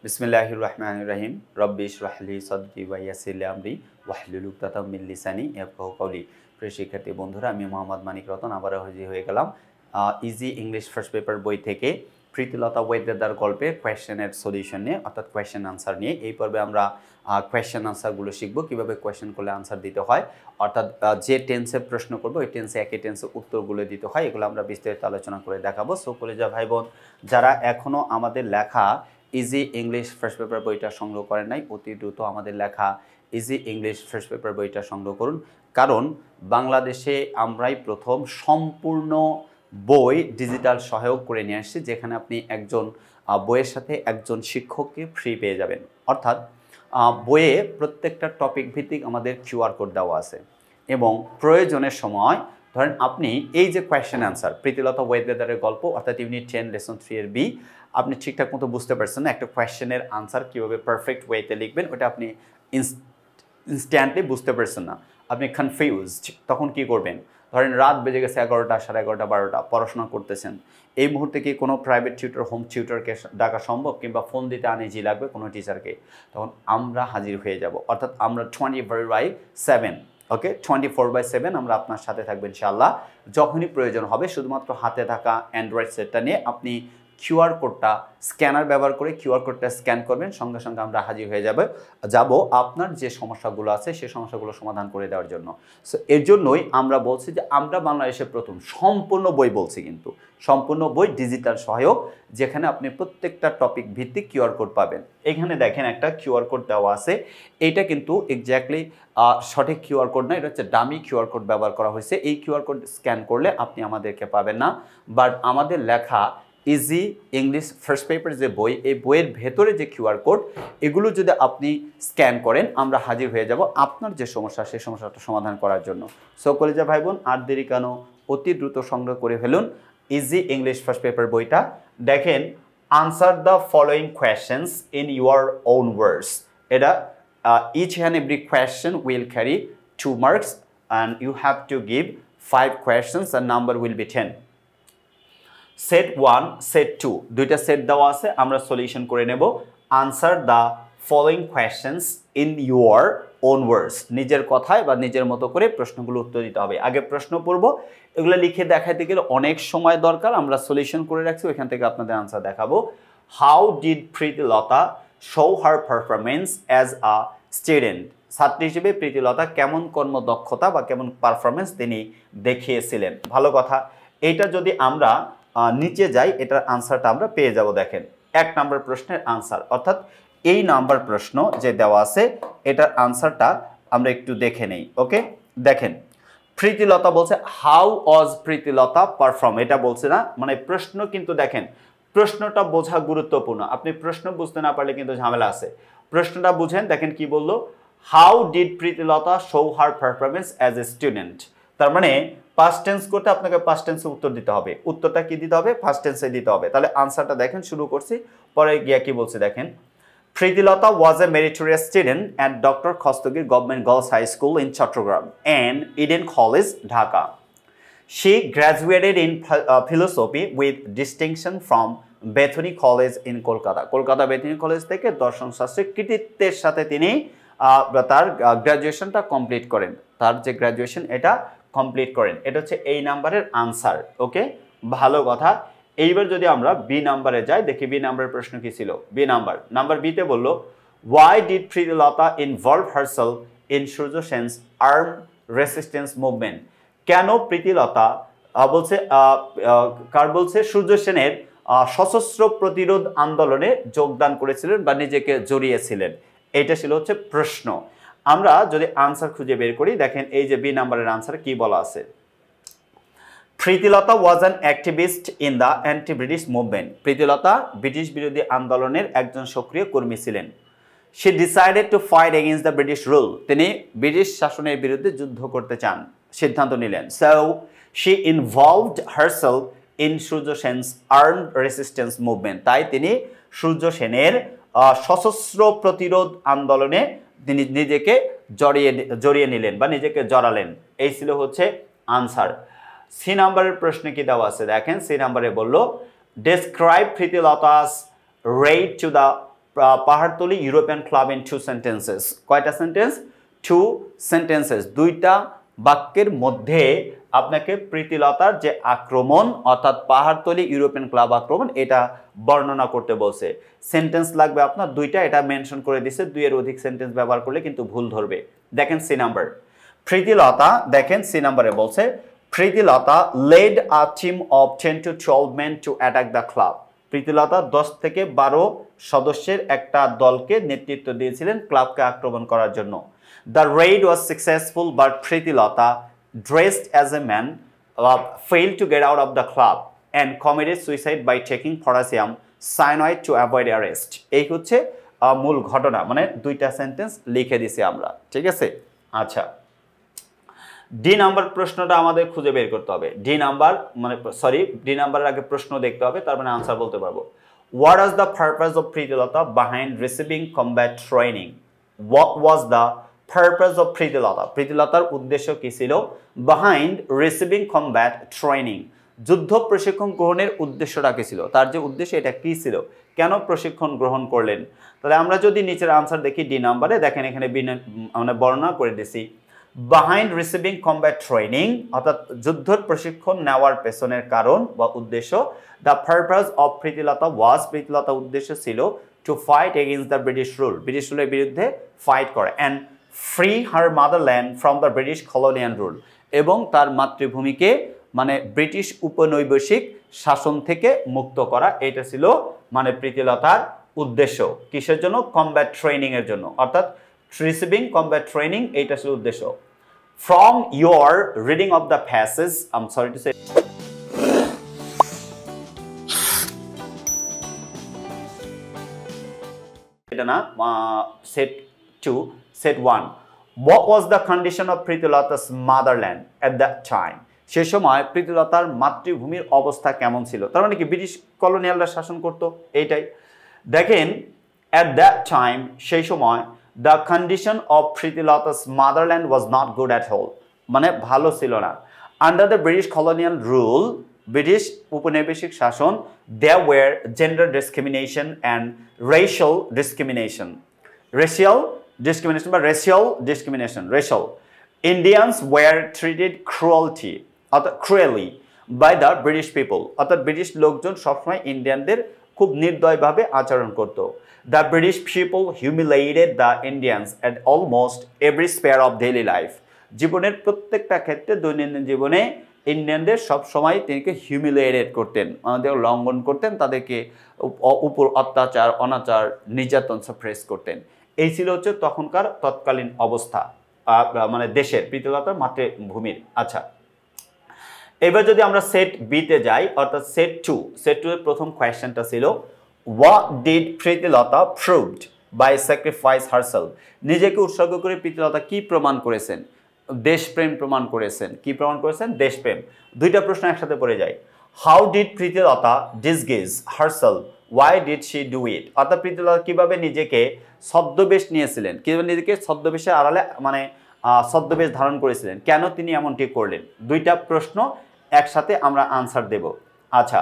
বিসমিল্লাহির রহমানির রহিম রব্বি ইশরাহ লি সাদরি ওয়া ইয়াসসির লি আমরি ওয়াহলুল উকতাতাম মিন লিসানি ইয়াফকাহু কওলি। প্রিয় শিক্ষার্থী বন্ধুরা, আমি মোহাম্মদ মানিক রতন আবারও হাজির হয়ে গেলাম ইজি ইংলিশ ফার্স্ট পেপার বই থেকে প্রীতিলতা ওয়েদার গল্পের কোয়েশ্চেনের সলিউশন নিয়ে, অর্থাৎ কোয়েশ্চেন আনসার নিয়ে। এই পর্বে আমরা কোয়েশ্চেন আনসারগুলো শিখবো, কীভাবে কোয়েশ্চেন করলে আনসার দিতে হয়, অর্থাৎ যে টেন্সে প্রশ্ন করবো ওই টেন্সে একই টেন্সে উত্তরগুলো দিতে হয়। এগুলো আমরা বিস্তারিত আলোচনা করে দেখাবো। সো কলেজা ভাই বোন যারা এখনও আমাদের লেখা ইজি ইংলিশ ফার্স্ট পেপার বইটা সংগ্রহ করেন নাই, অতি দ্রুত আমাদের লেখা ইজি ইংলিশ ফার্স্ট পেপার বইটা সংগ্রহ করুন। কারণ বাংলাদেশে আমরাই প্রথম সম্পূর্ণ বই ডিজিটাল সহায়ক করে নিয়ে আসছি, যেখানে আপনি একজন বইয়ের সাথে একজন শিক্ষককে ফ্রি পেয়ে যাবেন। অর্থাৎ বইয়ে প্রত্যেকটা টপিক ভিত্তিক আমাদের কিউআর কোড দেওয়া আছে, এবং প্রয়োজনের সময় ধরেন আপনি এই যে কোয়েশ্চেন আনসার প্রীতিলতা ওয়েদারের গল্প, অর্থাৎ ইউনিট 10 লেসন 3 এর বি, আপনি ঠিকঠাক মতো বুঝতে পারছেন না একটা কোয়েশ্চেনের আনসার কীভাবে পারফেক্ট ওয়েতে লিখবেন, ওটা আপনি ইনস্ট্যান্টলি বুঝতে পারছেন না, আপনি কনফিউজড। তখন কি করবেন? ধরেন রাত বেজে গেছে 11টা, 11:30, 12টা, পড়াশোনা করতেছেন। এই মুহূর্তে কি কোনো প্রাইভেট টিউটর, হোম টিউটরকে ডাকা সম্ভব, কিংবা ফোন দিতে আনইজি লাগবে কোনো টিচারকে? তখন আমরা হাজির হয়ে যাব, অর্থাৎ আমরা 24/7, ওকে, 24/7 আমরা আপনার সাথে থাকবেন ইনশাআল্লাহ। যখনই প্রয়োজন হবে শুধুমাত্র হাতে থাকা অ্যান্ড্রয়েড সেটটা নিয়ে আপনি কিউআর কোডটা স্ক্যানার ব্যবহার করে কিউআর কোডটা স্ক্যান করবেন, সঙ্গে সঙ্গে আমরা হাজির হয়ে যাব আপনার যে সমস্যাগুলো আছে সেই সমস্যাগুলো সমাধান করে দেওয়ার জন্য। সো এর জন্যই আমরা বলছি যে আমরা বাংলাদেশের প্রথম সম্পূর্ণ বই বলছি, কিন্তু সম্পূর্ণ বই ডিজিটাল সহায়ক, যেখানে আপনি প্রত্যেকটা টপিক ভিত্তিক কিউআর কোড পাবেন। এখানে দেখেন একটা কিউআর কোড দেওয়া আছে, এইটা কিন্তু এক্স্যাক্টলি সঠিক কিউআর কোড না, এটা হচ্ছে ডামি কিউআর কোড ব্যবহার করা হয়েছে। এই কিউআর কোড স্ক্যান করলে আপনি আমাদেরকে পাবেন না, বাট আমাদের লেখা ইজি ইংলিশ ফার্স্ট পেপার যে বই, এই বইয়ের ভেতরে যে কিউআর কোড, এগুলো যদি আপনি স্ক্যান করেন আমরা হাজির হয়ে যাব আপনার যে সমস্যা সেই সমস্যাটা সমাধান করার জন্য। সো কলেজা ভাই বোন, আর দেরি কেন, অতি দ্রুত সংগ্রহ করে ফেলুন ইজি ইংলিশ ফার্স্ট পেপার বইটা। দেখেন, answer the following questions in your own words. এটা each and every question will carry 2 marks and you have to give 5 questions and number will be 10. Set 1, set 2, দুইটা set দেওয়া আছে, আমরা solution করে নেব। Answer the following questions in your own ওয়ার্ডস, নিজের কথায় বা নিজের মতো করে প্রশ্নগুলো উত্তর দিতে হবে। আগে প্রশ্ন পড়ব, এগুলো লিখে দেখাইতে গেলে অনেক সময় দরকার, আমরা সলিউশন করে রাখছি, ওইখান থেকে আপনাদের আনসার দেখাবো। How did Pritilata show her performance as a student, ছাত্রী হিসেবে প্রীতিলতা কেমন কর্মদক্ষতা বা কেমন পারফরমেন্স তিনি দেখিয়েছিলেন। ভালো কথা, এইটা যদি আমরা নিচে যাই এটার আনসারটা আমরা পেয়ে যাব। দেখেন 1 নম্বর প্রশ্নের আনসার, অর্থাৎ এই নাম্বার প্রশ্ন যে দেওয়া আছে এটার আনসারটা আমরা একটু দেখে নেই। ওকে, দেখেন প্রীতিলতা বলছে হাউ ওয়াজ প্রীতিলতা পারফর্ম, এটা বলছে না, মানে প্রশ্ন কিন্তু দেখেন প্রশ্নটা বোঝা গুরুত্বপূর্ণ। আপনি প্রশ্ন বুঝতে না পারলে কিন্তু ঝামেলা আছে। প্রশ্নটা বুঝেন, দেখেন কি বললো, how did Pritilata show her performance as a student. তার মানে পাস্ট টেন্স করতে আপনাকে পাস্ট টেন্সে উত্তর দিতে হবে, উত্তরটা কি দিতে হবে, ফার্স্ট টেন্সে দিতে হবে। তাহলে আনসারটা দেখেন, শুরু করছি, পরে গিয়া কি বলছে দেখেন। Pritilata was a meritorious student at doctor Khastagir government girls high school in Chittagong and Eden college Dhaka. She graduated in philosophy with distinction from Bethany College in Kolkata. Kolkata Bethany college থেকে দর্শন শাস্ত্রে কৃতিত্বের সাথে তিনি তার গ্র্যাজুয়েশনটা কমপ্লিট করেন, তার যে গ্র্যাজুয়েশন এটা কমপ্লিট করেন। এটা হচ্ছে এই নাম্বারের আনসার। ওকে, ভালো কথা। এইবার যদি আমরা বি নাম্বারে যাই, দেখি বি নাম্বারের প্রশ্ন কি ছিল। বি নাম্বার বিতে বললো, why did Pritilata involve herself in Surya Sen's arm resistance movement. কেন প্রীতিলতা বলছে কার বলছে সূর্য সেনের সশস্ত্র প্রতিরোধ আন্দোলনে যোগদান করেছিলেন বা নিজেকে জড়িয়েছিলেন, এটা ছিল হচ্ছে প্রশ্ন। আমরা যদি আনসার খুঁজে বের করি, দেখেন এই যে বি নাম্বারের আনসার কি বলা আছে। Pritilata was an activist in the anti British movement. Pritilata British বিরোধী আন্দোলনের একজন সক্রিয় কর্মী ছিলেন। She decided to fight against the British rule, তিনি ব্রিটিশ শাসনের বিরুদ্ধে যুদ্ধ করতে চান, সিদ্ধান্ত নিলেন। So she involved herself in Surya Sen's armed resistance movement, তাই তিনি সূর্য সেনের সশস্ত্র প্রতিরোধ আন্দোলনে তিনি নিজেকে জড়িয়ে নিলেন বা নিজেকে জড়ালেন। এই ছিল হচ্ছে আনসার। সি নাম্বারের প্রশ্নে কি দেওয়া আছে দেখেন। সি নাম্বারে বলল, describe Pritilata's ride to the Pahartali European club in 2 sentences. কয়টা সেন্টেন্স? 2 সেন্টেন্সেস, দুইটা বাক্যের মধ্যে আপনাকে প্রীতিলতার যে আক্রমণ অর্থাৎ পাহাড়তলি ইউরোপিয়ান ক্লাব আক্রমণ এটা বর্ণনা করতে বলছে। সেন্টেন্স লাগবে আপনার দুইটা, এটা মেনশন করে দিছে। দুইয়ের অধিক সেন্টেন্স ব্যবহার করলে কিন্তু ভুল ধরবে। দেখেন সি নাম্বার, প্রীতিলতা, দেখেন সি নাম্বারে বলছে Pritilata led a team of 10 to 12 men to attack the club. Pritilata 10 থেকে 12 সদস্যের একটা দলকে নেতৃত্ব দিয়েছিলেন ক্লাবকে আক্রমণ করার জন্য। The raid was successful but Pritilata dressed as a man failed to get out of the club and committed suicide by taking potassium cyanide to avoid arrest. এই হচ্ছে মূল ঘটনা, মানে দুইটা সেন্টেন্স লিখে দিছি আমরা, ঠিক আছে। আচ্ছা, ডি নাম্বার প্রশ্নটা আমাদের খুঁজে বের করতে হবে। ডি নাম্বার মানে সরি, ডি নাম্বারের আগে প্রশ্ন দেখতে হবে, তার মানে আনসার বলতে পারবো। What was the purpose of Pritilata behind receiving combat training? What was the purpose of Pritilata? প্রীতিলতার উদ্দেশ্য কি ছিল? বিহাইন্ড রিসিভিং কমব্যাট ট্রেনিং, যুদ্ধ প্রশিক্ষণ গ্রহণের উদ্দেশ্যটা কি ছিল? তার যে উদ্দেশ্য এটা কি ছিল? কেন প্রশিক্ষণ গ্রহণ করলেন? তাহলে আমরা যদি নিচের আনসার দেখি ডি নাম্বারে, দেখেন এখানে মানে বর্ণনা করে দিছি। বিহাইন্ড রিসিভিং কমব্যাট ট্রেনিং অর্থাৎ যুদ্ধের প্রশিক্ষণ নেওয়ার পেছনের কারণ বা উদ্দেশ্য। The purpose of Pritilata was, Pritilata উদ্দেশ্য ছিল to fight against the British rule, British রুলের বিরুদ্ধে ফাইট করে, and free her motherland from the British colonial rule, এবং তার মাতৃভূমিকে মানে ব্রিটিশ উপনৈবেশিক শাসন থেকে মুক্ত করা। এটা ছিল মানে প্রীতিলতার উদ্দেশ্য। কিসের জন্য? কমব্যাট ট্রেনিং এর জন্য, অর্থাৎ রিসিভিং কমব্যাট ট্রেনিং, এইটা ছিল উদ্দেশ্য। From your reading of the passage, I am sorry to say, এটা না, set 2, set 1, what was the condition of প্রীতিলতা's motherland at that time? সেই সময় প্রীতিলতার মাতৃভূমির অবস্থা কেমন ছিল? তার মানে কি ব্রিটিশ কলোনিয়ালরা শাসন করতো, এইটাই। দেখেন at that time, সেই সময় the condition of প্রীতিলতা's motherland was not good at all, মানে ভালো ছিল না। under the British colonial rule, British উপনিবেশিক শাসন, there were gender discrimination and racial discrimination, racial discrimination. Indians were treated cruelly by the British people, অর্থাৎ British লোকজন সবসময় ইন্ডিয়ানদের খুব নির্দয়ভাবে আচরণ করত। The British people humiliated the Indians at almost every sphere of daily life. জীবনের প্রত্যেকটা ক্ষেত্রে, দৈনন্দিন জীবনে ইন্ডিয়ানদের সবসময় তিনিকে হিউমিলিয়েট করতেন, আমাদের লঙ্ঘন করতেন, তাদেরকে উপর অত্যাচার, অনাচার, নির্যাতন সাপ্রেস করতেন। এই ছিল হচ্ছে তখনকার তৎকালীন অবস্থা মানে দেশের, প্রীতিলতার মাতৃভূমির। আচ্ছা, এবার যদি আমরা সেট বিতে যাই, অর্থাৎ সেট 2, সেট 2 এর প্রথম কোয়েশ্চেনটা ছিল what did Pritilata proved by sacrifice herself? নিজেকে উৎসর্গ করে প্রীতিলতা কি প্রমাণ করেছেন? দেশপ্রেম প্রমাণ করেছেন। কি প্রমাণ করেছেন? দেশপ্রেম। দুইটা প্রশ্ন একসাথে পড়ে যায়। How did Pritilata disguise herself, why did she do it? অর্থাৎ প্রীতিলতা কিভাবে নিজেকে ছদ্মবেশ নিয়েছিলেন, কিভাবে নিজেকে ছদ্মবেশের আড়ালে মানে ছদ্মবেশ ধারণ করেছিলেন, কেন তিনি এমনটি করলেন? দুইটা প্রশ্ন একসাথে আমরা আনসার দেব। আচ্ছা,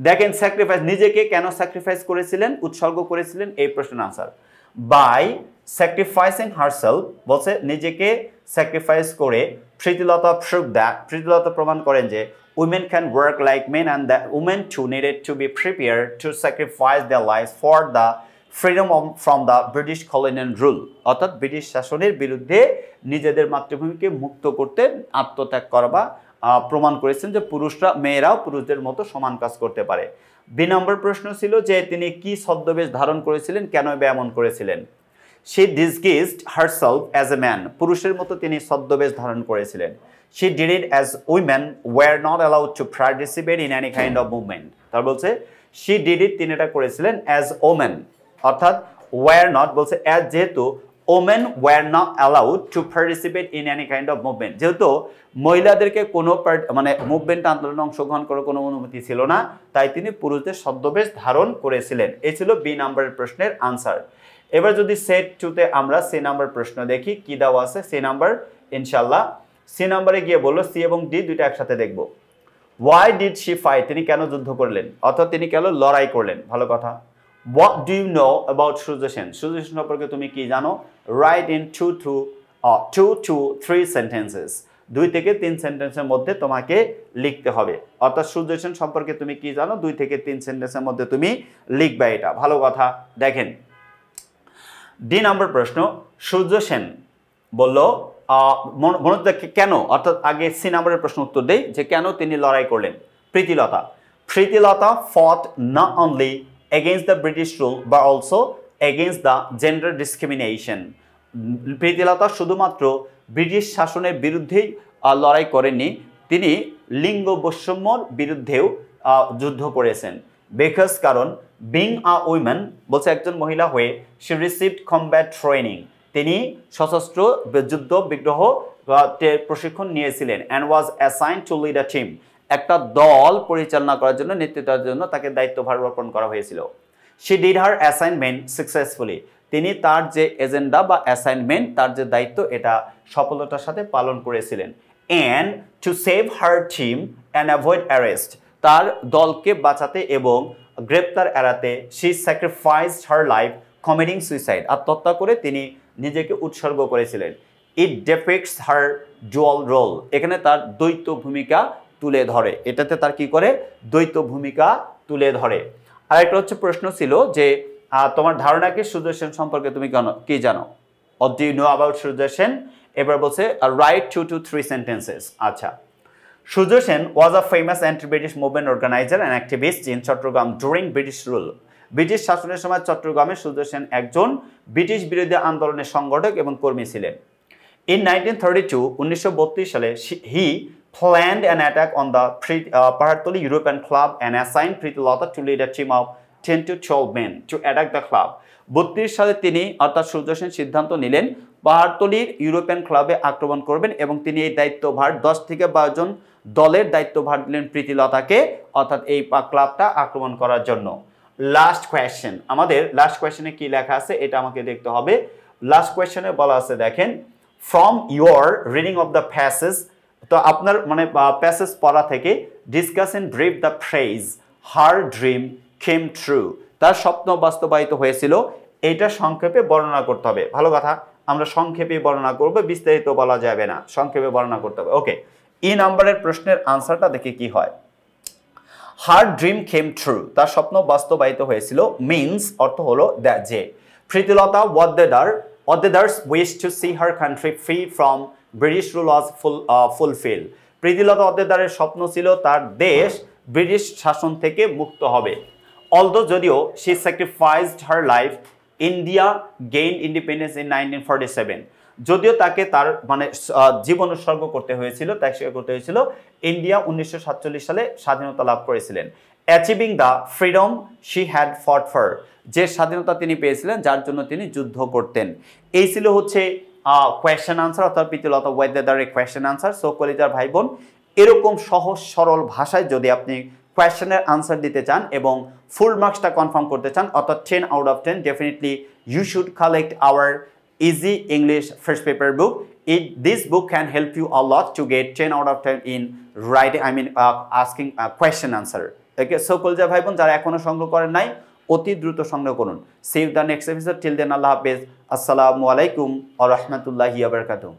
দেখেন স্যাক্রিফাইস, নিজেকে কেন স্যাক্রিফাইস করেছিলেন, উৎসর্গ করেছিলেন, এই প্রশ্নের আনসার বাই স্যাক্রিফাইসিং হারসেলফ, বলছে নিজেকে স্যাক্রিফাইস করে প্রীতিলতা প্রুভ দ্যাট, প্রীতিলতা প্রমাণ করেন যে women can work like men and that women too needed to be prepared to sacrifice their lives for the freedom from the British colonial rule, অর্থাৎ British শাসনের বিরুদ্ধে নিজেদের মাতৃভূমিকে মুক্ত করতে আত্মত্যাগ করবা প্রমাণ করেছেন যে পুরুষরা, মেয়েরাও পুরুষদের মতো সমান কাজ করতে পারে। বি নম্বর প্রশ্ন ছিল যে তিনি কি ছদ্মবেশ ধারণ করেছিলেন, কেন এমন করেছিলেন? She disguised herself as a man, পুরুষের মতো তিনি ছদ্মবেশ ধারণ করেছিলেন। She did it as women were not allowed to participate in any kind of movement. তার বলছে she did it, তিনি এটা করেছিলেন as women, অর্থাৎ were not, বলছে as, যেহেতু women were not allowed to participate in any kind of movement, যেহেতু মহিলাদেরকে কোনো মানে মুভমেন্ট আন্দোলনে অংশগ্রহণ করার কোনো অনুমতি ছিল না, তাই তিনি পুরুষদের ছদ্মবেশ ধারণ করেছিলেন। এই ছিল বি নাম্বারের প্রশ্নের আনসার। এবার যদি সেট 2 তে আমরা সি নাম্বার প্রশ্ন দেখি কি দেওয়া আছে। সি নাম্বার ইনশাআল্লাহ সি নাম্বারে গিয়ে বললো, সি এবং ডি দুইটা একসাথে দেখব। হোয়াই ডিড শি ফাইট, তিনি কেন যুদ্ধ করলেন, অর্থাৎ তিনি কেন লড়াই করলেন? ভালো কথা। What do you know about Surya Sen? Surya Sen সম্পর্কে তুমি কি জানো? Write in 2 to 3 sentences. 2 থেকে 3 সেন্টেন্সের মধ্যে তোমাকে লিখতে হবে। অর্থাৎ সূর্য সেন সম্পর্কে তুমি কি জানো? 2 থেকে 3 সেন্টেন্সের মধ্যে তুমি লিখবে এটা। ভালো কথা। দেখেন, ডি নাম্বার প্রশ্ন, সূর্য সেন বলল কেন, অর্থাৎ আগে সি নাম্বারের প্রশ্ন উত্তর দেই যে কেন তিনি লড়াই করলেন। Pritilata fought not only against the British rule but also against the gender discrimination. Pritilata শুধুমাত্র ব্রিটিশ শাসনের বিরুদ্ধেই লড়াই করেননি, তিনি লিঙ্গ বৈষম্যর বিরুদ্ধেও যুদ্ধ করেছেন। বিকজ কারণ বিং আ উইমেন বলছে একজন মহিলা হয়ে she received combat training, তিনি সশস্ত্র যুদ্ধ বিগ্রহ প্রশিক্ষণ নিয়েছিলেন and was assigned to lead a team, একটা দল পরিচালনা করার জন্য, নেতৃত্বের জন্য তাকে দায়িত্বভার অর্পণ করা হয়েছিল। she did her assignment successfully, তিনি তার যে এজেন্ডা বা অ্যাসাইনমেন্ট, তার যে দায়িত্ব, এটা সফলতার সাথে পালন করেছিলেন। and to save her team and avoid arrest, তার দলকে বাঁচাতে এবং গ্রেপ্তার এড়াতে she sacrificed her life committing suicide, আত্মহত্যা করে তিনি নিজেকে উৎসর্গ করেছিলেন। it depicts her dual role, এখানে তার দ্বৈত ভূমিকা তুলে ধরে, এটাতে তার কি করে দ্বৈত ভূমিকা তুলে ধরে। আরেকটা হচ্ছে প্রশ্ন ছিল যে তোমার ধারণা কি সূর্য সেন সম্পর্কে তুমি কি জানো? What do you know about Surya Sen? এবার বলছে write 2 to 3 sentences. আচ্ছা, Surya Sen was a famous anti-British movement organizer and activist in Chattogram during British rule. British শাসনের সময় চট্টগ্রামে সূর্য সেন একজন ব্রিটিশ বিরোধী আন্দোলনের সংগঠক এবং কর্মী ছিলেন। In 1932, 1932 সালে he planned an attack on the Pahartoli European Club and assigned Preetilata to lead a team of 10 to 12 men to attack the club. 32 সালে তিনি অর্থাৎ সূর্য সেন সিদ্ধান্ত নিলেন পাহাড়তলির ইউরোপিয়ান ক্লাবে আক্রমণ করবেন এবং তিনি এই দায়িত্বভার 10 থেকে 12 জন দলের দায়িত্বভার দিলেন প্রীতিলতাকে, অর্থাৎ এই ক্লাবটা আক্রমণ করার জন্য। লাস্ট কোয়েশ্চেন, আমাদের লাস্ট কোয়েশ্চেনে কি লেখা আছে এটা আমাকে দেখতে হবে। লাস্ট কোয়েশ্চেনে বলা আছে, দেখেন, from your reading of the passage, তো আপনার মানে প্যাসেজ পড়া থেকে discuss in brief the phrase her dream came true, তার স্বপ্ন বাস্তবায়িত হয়েছিল, এটা সংক্ষেপে বর্ণনা করতে হবে। ভালো কথা, আমরা সংক্ষেপে বর্ণনা করব, বিস্তারিত বলা যাবে না, সংক্ষেপে বর্ণনা করতে হবে। ওকে, ই নাম্বারের প্রশ্নের আনসারটা দেখে কি হয়। হার ড্রিম কেম ট্রু, তার স্বপ্ন বাস্তবায়িত হয়েছিল, মিনস অর্থ হলো যে Pritilata Waddedar's wish to see her country free from British rule was fulfil, Pritilata ওয়াদেদারের স্বপ্ন ছিল তার দেশ ব্রিটিশ শাসন থেকে মুক্ত হবে। অলদো যদিও she sacrificed her life, India gained independence in 1947, যদিও তাকে তার মানে জীবন উৎসর্গ করতে হয়েছিল, ত্যাগ স্বীকার করতে হয়েছিল, ইন্ডিয়া 1947 সালে স্বাধীনতা লাভ করেছিলেন। Achieving the freedom she had fought for, যে স্বাধীনতা তিনি পেয়েছিলেন যার জন্য তিনি যুদ্ধ করতেন। এই ছিল হচ্ছে কোয়েশ্চেন আনসার, অর্থাৎ প্রীতিলতা ওয়াদেদারের কোয়েশ্চেন আনসার। সো কলিজার ভাই বোন, এরকম সহজ সরল ভাষায় যদি আপনি কোয়েশ্চেনের আনসার দিতে চান এবং ফুল মার্কসটা কনফার্ম করতে চান, অর্থাৎ 10 out of 10, definitely you should collect our Easy English First Paper book. This book can help you a lot to get 10 out of 10 in writing, asking a question answer. Okay, so কলজা ভাই বোন যারা এখনো সংগ্রহ করেন নাই, অতি দ্রুত সংগ্রহ করুন। See you the next episode. Till then, আল্লাহ হাফেজ। আসসালামু আলাইকুম ওয়া রাহমাতুল্লাহি ওয়া বারাকাতুহু।